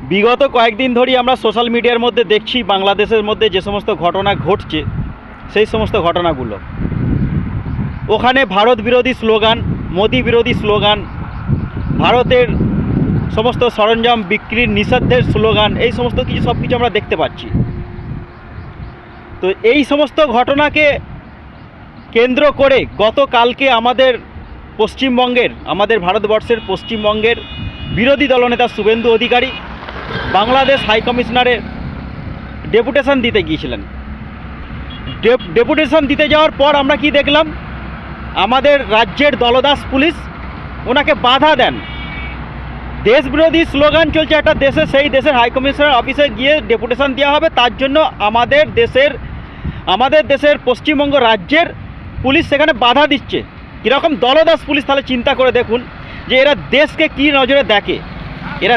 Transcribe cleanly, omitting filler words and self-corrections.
বিগত কয়েকদিন ধরেই আমরা সোশ্যাল মিডিয়ার মধ্যে দেখছি বাংলাদেশের মধ্যে যে সমস্ত ঘটনা ঘটছে সেই সমস্ত ঘটনাগুলো। ওখানে ভারত বিরোধী স্লোগান, মোদি বিরোধী স্লোগান, ভারতের সমস্ত সরঞ্জাম বিক্রির নিষেধের স্লোগান, এই সমস্ত কিছু সব কিছু আমরা দেখতে পাচ্ছি। তো এই সমস্ত ঘটনাকে কেন্দ্র করে গতকালকে আমাদের ভারতবর্ষের পশ্চিমবঙ্গের বিরোধী দলনেতা শুভেন্দু অধিকারী বাংলাদেশ হাইকমিশনারে ডেপুটেশন দিতে গিয়েছিলেন। ডেপুটেশন দিতে যাওয়ার পর আমরা কি দেখলাম, আমাদের রাজ্যের দলদাস পুলিশ ওনাকে বাধা দেন। দেশ বিরোধী স্লোগান চলছে একটা দেশে, সেই দেশের হাইকমিশনার অফিসে গিয়ে ডেপুটেশন দেওয়া হবে, তার জন্য আমাদের দেশের পশ্চিমবঙ্গ রাজ্যের পুলিশ সেখানে বাধা দিচ্ছে। কীরকম দলদাস পুলিশ, তাহলে চিন্তা করে দেখুন যে এরা দেশকে কী নজরে দেখে। এরা